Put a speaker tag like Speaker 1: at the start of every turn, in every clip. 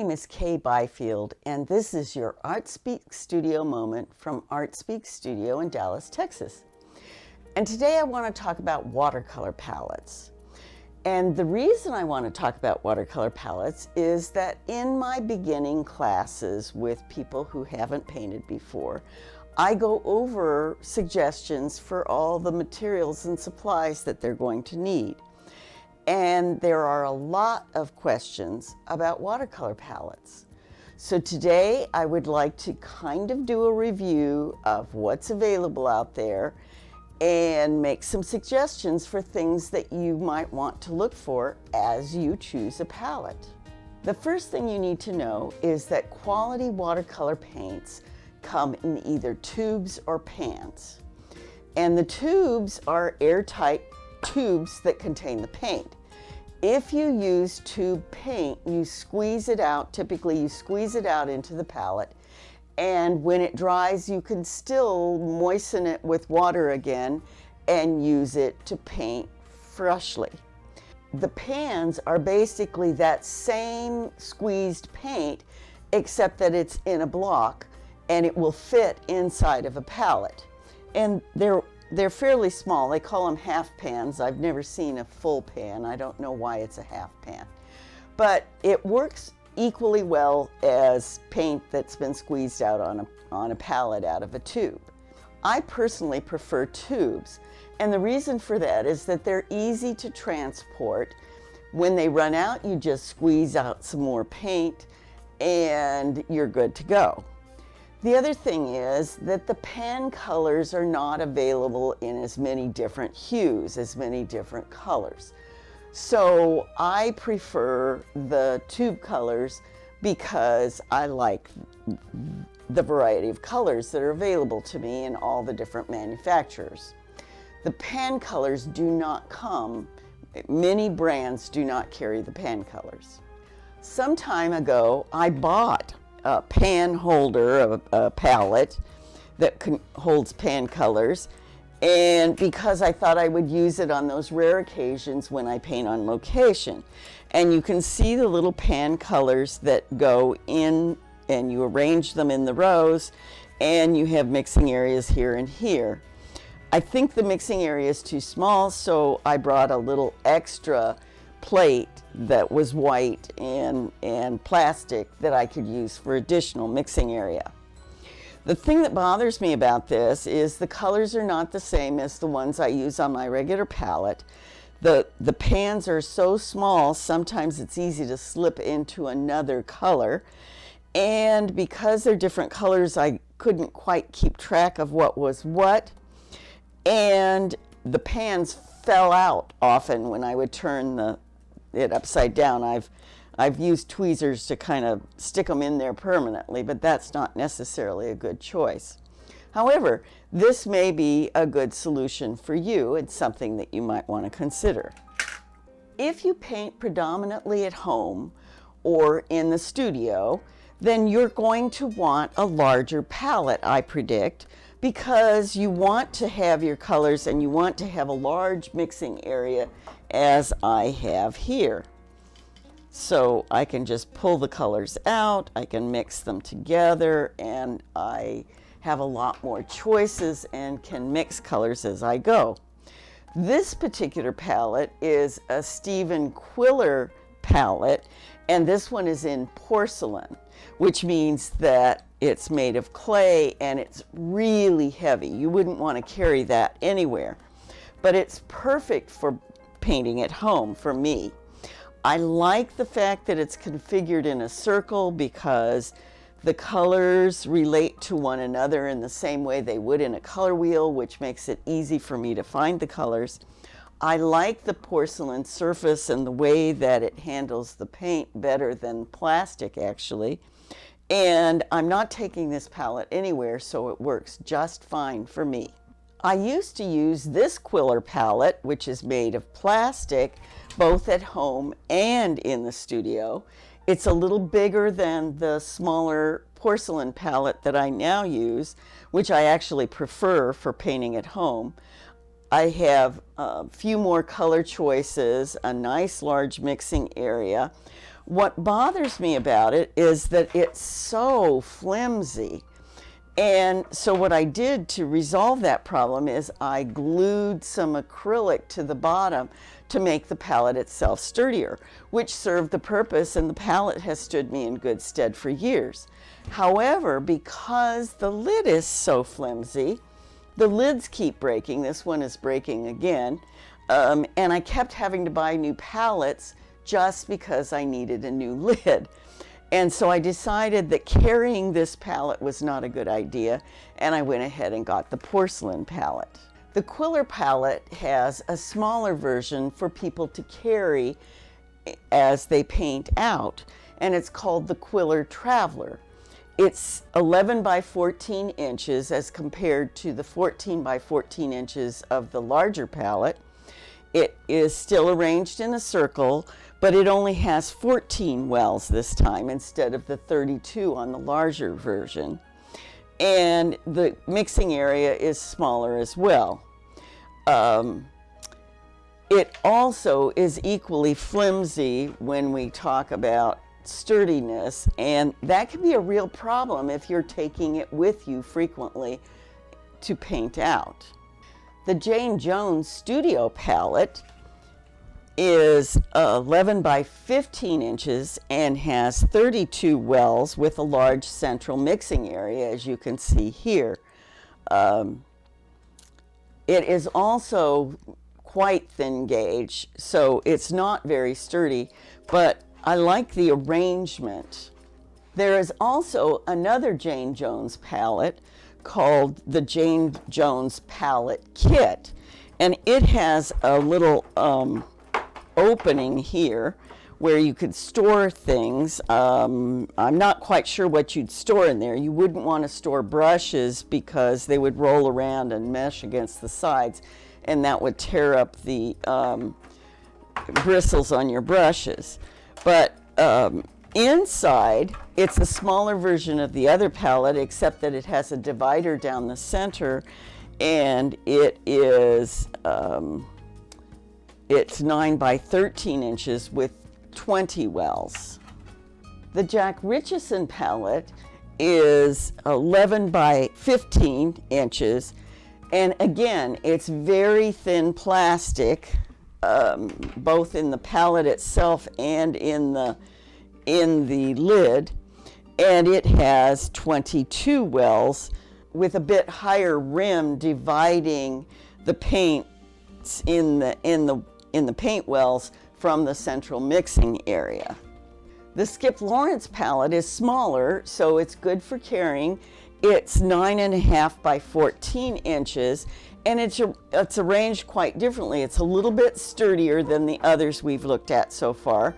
Speaker 1: name is Kay Byfield, and this is your ArtSpeaks Studio moment from ArtSpeaks Studio in Dallas, Texas. And today I want to talk about watercolor palettes. And the reason I want to talk about watercolor palettes is that in my beginning classes with people who haven't painted before, I go over suggestions for all the materials and supplies that they're going to need. And there are a lot of questions about watercolor palettes. So today I would like to kind of do a review of what's available out there and make some suggestions for things that you might want to look for as you choose a palette. The first thing you need to know is that quality watercolor paints come in either tubes or pans. And the tubes are airtight tubes that contain the paint. If you use tube paint, you squeeze it out. Typically you squeeze it out into the palette, and when it dries you can still moisten it with water again and use it to paint freshly. The pans are basically that same squeezed paint, except that it's in a block and it will fit inside of a palette. And they're fairly small. They call them half pans. I've never seen a full pan. I don't know why it's a half pan. But it works equally well as paint that's been squeezed out on a palette out of a tube. I personally prefer tubes, and the reason for that is that they're easy to transport. When they run out, you just squeeze out some more paint and you're good to go. The other thing is that the pan colors are not available in as many different hues, as many different colors. So I prefer the tube colors because I like the variety of colors that are available to me in all the different manufacturers. The pan colors do not come, many brands do not carry the pan colors. Some time ago I bought a pan holder, a palette that holds pan colors, and because I thought I would use it on those rare occasions when I paint on location. And you can see the little pan colors that go in, and you arrange them in the rows, and you have mixing areas here and here. I think the mixing area is too small, so I brought a little extra plate that was white and plastic that I could use for additional mixing area. The thing that bothers me about this is the colors are not the same as the ones I use on my regular palette. The pans are so small, sometimes it's easy to slip into another color. And because they're different colors, I couldn't quite keep track of what was what. And the pans fell out often when I would turn it upside down. I've used tweezers to kind of stick them in there permanently, but that's not necessarily a good choice. However, this may be a good solution for you. It's something that you might want to consider. If you paint predominantly at home or in the studio, then you're going to want a larger palette, I predict, because you want to have your colors and you want to have a large mixing area as I have here. So I can just pull the colors out, I can mix them together, and I have a lot more choices and can mix colors as I go. This particular palette is a Stephen Quiller palette, and this one is in porcelain, which means that it's made of clay and it's really heavy. You wouldn't want to carry that anywhere, but it's perfect for painting at home for me. I like the fact that it's configured in a circle because the colors relate to one another in the same way they would in a color wheel, which makes it easy for me to find the colors. I like the porcelain surface and the way that it handles the paint better than plastic, actually. And I'm not taking this palette anywhere, so it works just fine for me. I used to use this Quiller palette, which is made of plastic, both at home and in the studio. It's a little bigger than the smaller porcelain palette that I now use, which I actually prefer for painting at home. I have a few more color choices, a nice large mixing area. What bothers me about it is that it's so flimsy. And so what I did to resolve that problem is I glued some acrylic to the bottom to make the palette itself sturdier, which served the purpose, and the palette has stood me in good stead for years. However, because the lid is so flimsy, the lids keep breaking. This one is breaking again. And I kept having to buy new palettes just because I needed a new lid. And so I decided that carrying this palette was not a good idea, and I went ahead and got the porcelain palette. The Quiller palette has a smaller version for people to carry as they paint out, and it's called the Quiller Traveler. It's 11 by 14 inches as compared to the 14 by 14 inches of the larger palette. It is still arranged in a circle, but it only has 14 wells this time instead of the 32 on the larger version. And the mixing area is smaller as well. It also is equally flimsy when we talk about sturdiness, and that can be a real problem if you're taking it with you frequently to paint out. The Jane Jones Studio palette is 11 by 15 inches and has 32 wells with a large central mixing area, as you can see here. It is also quite thin gauge, so it's not very sturdy, but I like the arrangement. There is also another Jane Jones palette called the Jane Jones Palette Kit, and it has a little opening here where you could store things. I'm not quite sure what you'd store in there. You wouldn't want to store brushes because they would roll around and mesh against the sides, and that would tear up the bristles on your brushes. But inside, it's a smaller version of the other palette, except that it has a divider down the center, and it is it's 9 by 13 inches with 20 wells. The Jack Richardson palette is 11 by 15 inches, and again, it's very thin plastic, both in the palette itself and in the lid, and it has 22 wells with a bit higher rim dividing the paints in the paint wells from the central mixing area. The Skip Lawrence palette is smaller, so it's good for carrying. It's 9.5 by 14 inches, and it's arranged quite differently. It's a little bit sturdier than the others we've looked at so far,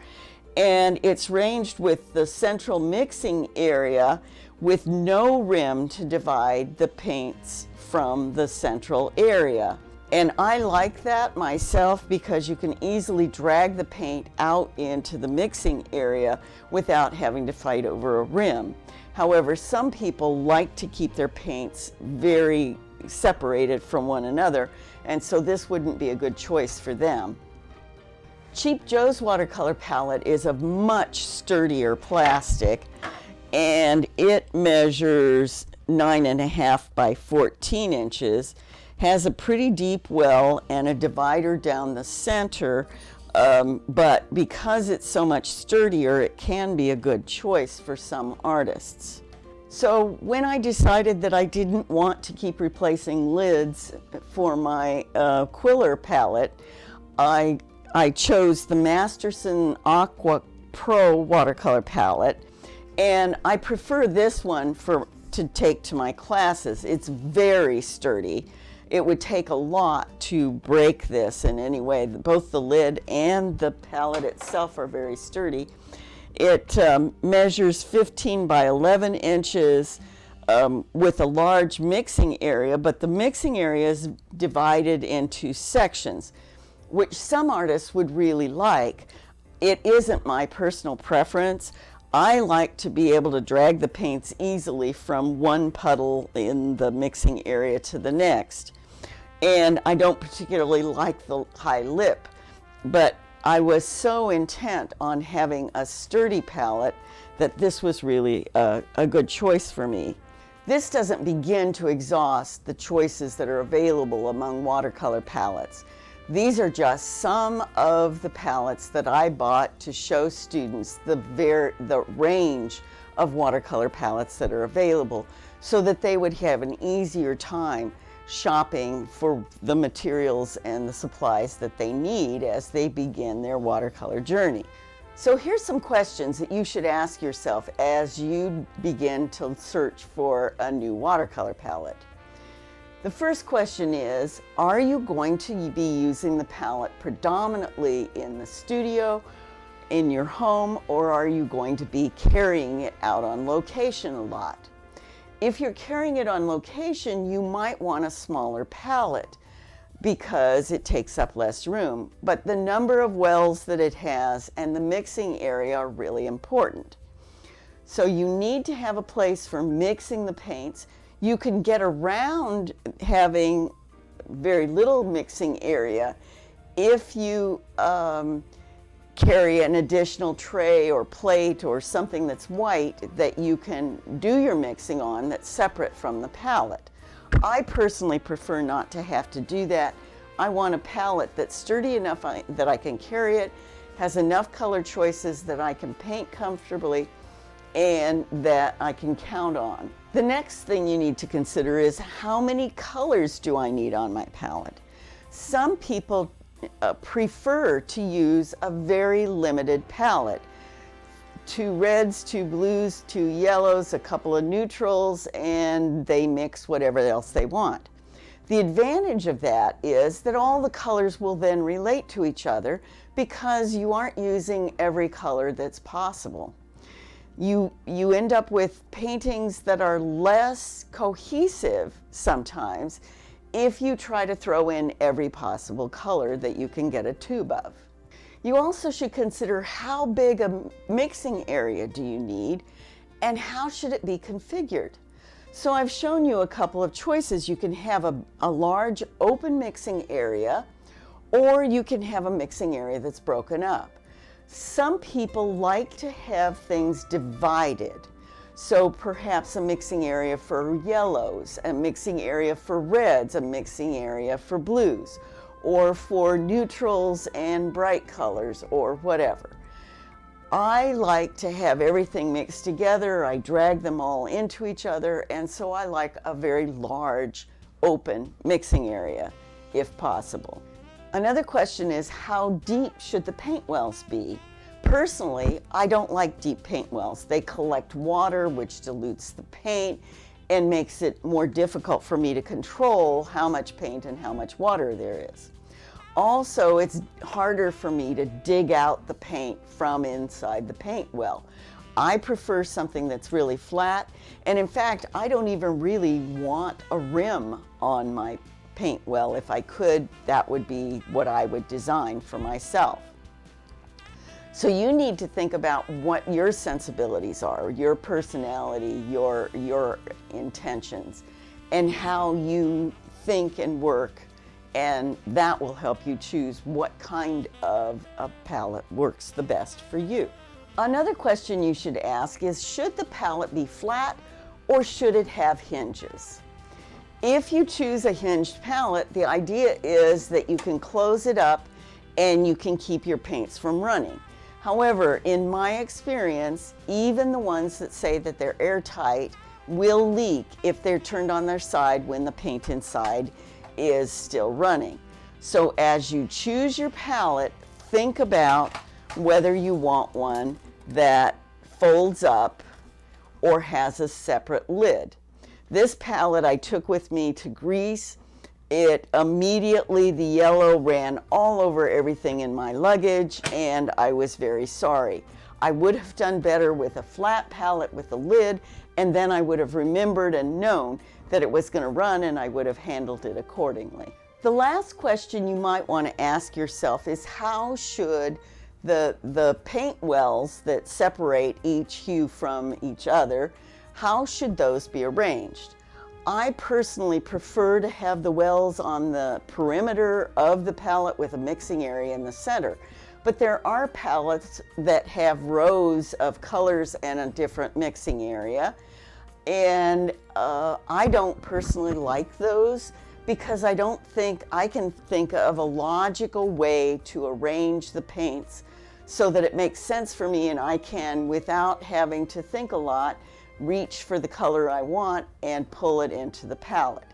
Speaker 1: and it's ranged with the central mixing area with no rim to divide the paints from the central area. And I like that myself because you can easily drag the paint out into the mixing area without having to fight over a rim. However, some people like to keep their paints very separated from one another, and so this wouldn't be a good choice for them. Cheap Joe's watercolor palette is of much sturdier plastic, and it measures 9.5 by 14 inches, has a pretty deep well and a divider down the center, but because it's so much sturdier, it can be a good choice for some artists. So when I decided that I didn't want to keep replacing lids for my Quiller palette, I chose the Masterson Aqua Pro watercolor palette, and I prefer this one to take to my classes. It's very sturdy. It would take a lot to break this in any way. Both the lid and the palette itself are very sturdy. It measures 15 by 11 inches with a large mixing area, but the mixing area is divided into sections, which some artists would really like. It isn't my personal preference. I like to be able to drag the paints easily from one puddle in the mixing area to the next. And I don't particularly like the high lip, but I was so intent on having a sturdy palette that this was really a good choice for me. This doesn't begin to exhaust the choices that are available among watercolor palettes. These are just some of the palettes that I bought to show students the range of watercolor palettes that are available so that they would have an easier time shopping for the materials and the supplies that they need as they begin their watercolor journey. So here's some questions that you should ask yourself as you begin to search for a new watercolor palette. The first question is, are you going to be using the palette predominantly in the studio, in your home, or are you going to be carrying it out on location a lot? If you're carrying it on location, you might want a smaller palette because it takes up less room, but the number of wells that it has and the mixing area are really important. So you need to have a place for mixing the paints. You can get around having very little mixing area if you carry an additional tray or plate or something that's white that you can do your mixing on that's separate from the palette. I personally prefer not to have to do that. I want a palette that's sturdy enough that I can carry it, has enough color choices that I can paint comfortably, and that I can count on. The next thing you need to consider is how many colors do I need on my palette? Some people prefer to use a very limited palette. 2 reds, 2 blues, 2 yellows, a couple of neutrals, and they mix whatever else they want. The advantage of that is that all the colors will then relate to each other because you aren't using every color that's possible. You end up with paintings that are less cohesive sometimes if you try to throw in every possible color that you can get a tube of. You also should consider how big a mixing area do you need and how should it be configured. So I've shown you a couple of choices. You can have a large open mixing area, or you can have a mixing area that's broken up. Some people like to have things divided. So perhaps a mixing area for yellows, a mixing area for reds, a mixing area for blues, or for neutrals and bright colors, or whatever. I like to have everything mixed together. I drag them all into each other, and so I like a very large open mixing area if possible. Another question is, how deep should the paint wells be? Personally, I don't like deep paint wells. They collect water, which dilutes the paint and makes it more difficult for me to control how much paint and how much water there is. Also, it's harder for me to dig out the paint from inside the paint well. I prefer something that's really flat, and in fact, I don't even really want a rim on my paint well. If I could, that would be what I would design for myself. So you need to think about what your sensibilities are, your personality, your intentions, and how you think and work, and that will help you choose what kind of a palette works the best for you. Another question you should ask is, should the palette be flat or should it have hinges? If you choose a hinged palette, the idea is that you can close it up and you can keep your paints from running. However, in my experience, even the ones that say that they're airtight will leak if they're turned on their side when the paint inside is still running. So as you choose your palette, think about whether you want one that folds up or has a separate lid. This palette I took with me to Greece. It immediately, the yellow ran all over everything in my luggage, and I was very sorry. I would have done better with a flat palette with a lid, and then I would have remembered and known that it was going to run, and I would have handled it accordingly. The last question you might want to ask yourself is, how should the paint wells that separate each hue from each other, how should those be arranged? I personally prefer to have the wells on the perimeter of the palette with a mixing area in the center. But there are palettes that have rows of colors and a different mixing area. And I don't personally like those because I don't think I can think of a logical way to arrange the paints so that it makes sense for me and I can, without having to think a lot, reach for the color I want and pull it into the palette.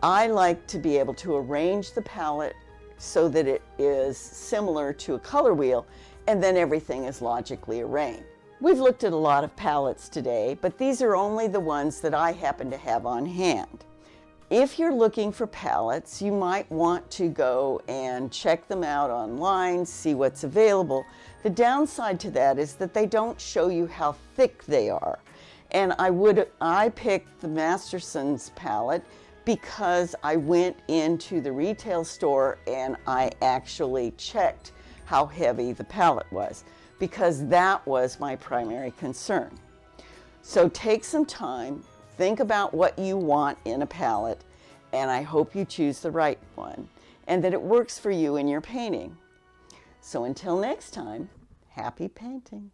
Speaker 1: I like to be able to arrange the palette so that it is similar to a color wheel, and then everything is logically arranged. We've looked at a lot of palettes today, but these are only the ones that I happen to have on hand. If you're looking for palettes, you might want to go and check them out online, see what's available. The downside to that is that they don't show you how thick they are. And I picked the Masterson's palette because I went into the retail store and I actually checked how heavy the palette was, because that was my primary concern. So take some time, think about what you want in a palette, and I hope you choose the right one and that it works for you in your painting. So until next time, happy painting.